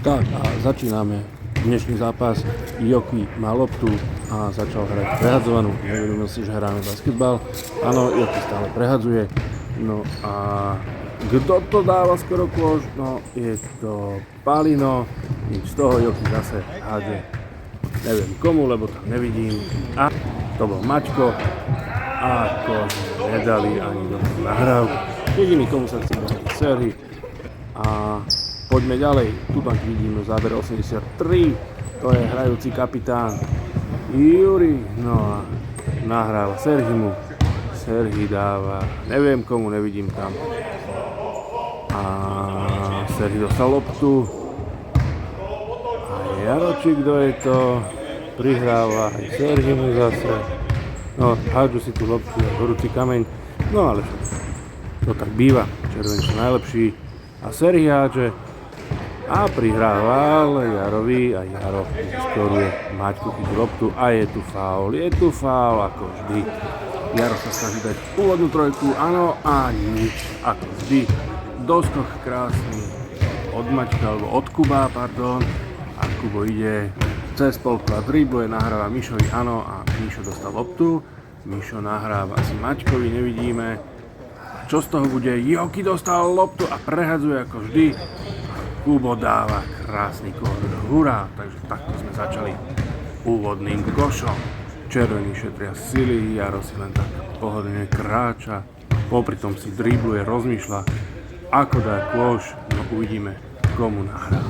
Tak a začíname dnešný zápas. Joki má loptu a začal hrať prehadzovanú. Neveríme si, že hráme basketbal. Áno, Joki stále prehadzuje. No a kto to dáva skoro kôž? No je to Palino. Nič z toho, Joki zase hádže. Neviem komu, lebo tam nevidím. A to bol Maťko. A kôž nedali ani do nahrávky. Jediný, komu sa chce dať Serhi. A poďme ďalej, tu tak vidíme záber 83, to je hrajúci kapitán Juri, no a nahráva Serhimu, Serhi dáva, neviem komu, nevidím tam. A Serhi dostal loptu a Jaročík, kto je to, prihráva aj Serhimu zase, no hádžu si tu loptu, horúci kameň, no ale to tak býva, červený sú najlepší a Serhi hádže. A prihrával Jarovi a Jaro skoruje, Maťku chytí loptu a je tu faul ako vždy. Jaro sa snaží dať úvodnú trojku, áno a nič, ako vždy. Doskok krásny od Maťka, alebo od Kuba, pardon. A Kubo ide cez polkla, dribluje, nahráva Mišovi, áno a Mišo dostal loptu. Mišo nahráva asi Maťkovi, nevidíme. Čo z toho bude? Joki dostal loptu a prehadzuje ako vždy. Kubo dáva krásny kód, hurá, takže takto sme začali úvodným košom. Červení šetria sily, Jaro si len tak pohodlne kráča, popri tom si dribluje, rozmýšľa, ako dá kôš, no uvidíme, komu nahrá.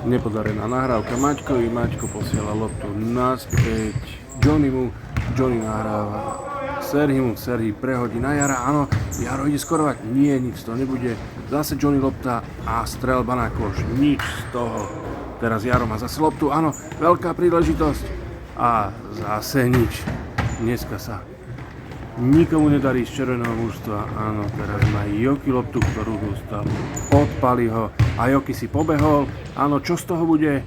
Nepodarená nahrávka Maťkovi, Maťko posiela loptu naspäť Johnnymu, Johnny nahráva Serhimu, Serhi prehodí na Jara, áno, Jaro ide skorovať, nie, nič to nebude, zase Johnny lopta a strelba na koš, nič z toho, teraz Jaro má zase loptu, áno, veľká príležitosť a zase nič, dneska sa nikomu nedarí z červeného mužstva, áno, teraz má Joki loptu, ktorú dostal, odpali ho a Joki si pobehol, áno, čo z toho bude,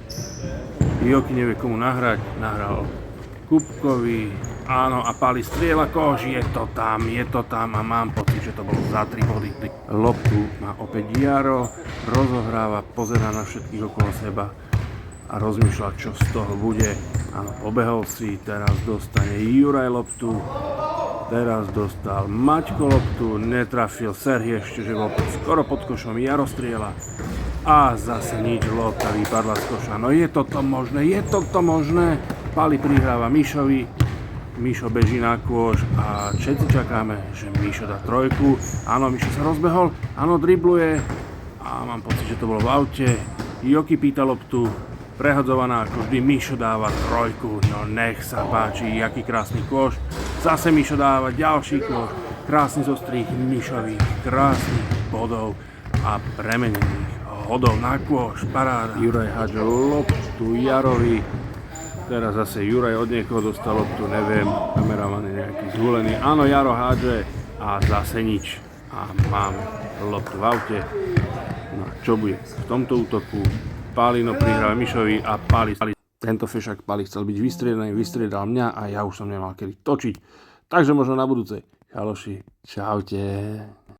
Joki nevie komu nahrať, nahral Kupkovi, áno, a Pali strieľa koš, je to tam a mám pocit, že to bolo za 3 body. Loptu má opäť Jaro, rozohráva, pozerá na všetkých okolo seba a rozmýšľa, čo z toho bude. Áno, pobehol si, teraz dostane Juraj loptu, teraz dostal Maťko loptu, netrafil Serhi ešte, že bol skoro pod košom, Jaro strieľa a zase nič, lopta vypadla z koša. No je toto možné, Pali prihráva Mišovi, Mišo beží na kôš a všetci čakáme, že Mišo dá trojku. Áno, Mišo sa rozbehol, áno, dribluje a mám pocit, že to bolo v aute. Joki pýta loptu, prehadzovaná ako vždy, Mišo dáva trojku, no nech sa páči, aký krásny kôš. Zase Mišo dáva ďalší kôš, krásny zostrih Mišovi, krásnych bodov a premenených hodov na kôš, paráda. Juraj hádže loptu Jarovi. Teraz zase Juraj od niekoho dostal loptu, neviem, kameraman je nejaký zhulený. Áno, Jaro hádže a zase nič. A máme loptu v aute. No čo bude v tomto útoku? Palino prihráva Mišovi a Pali. Tento fešak Pali chcel byť vystriedaný, vystriedal mňa a ja už som nemal kedy točiť. Takže možno na budúce. Chaloši, čaute.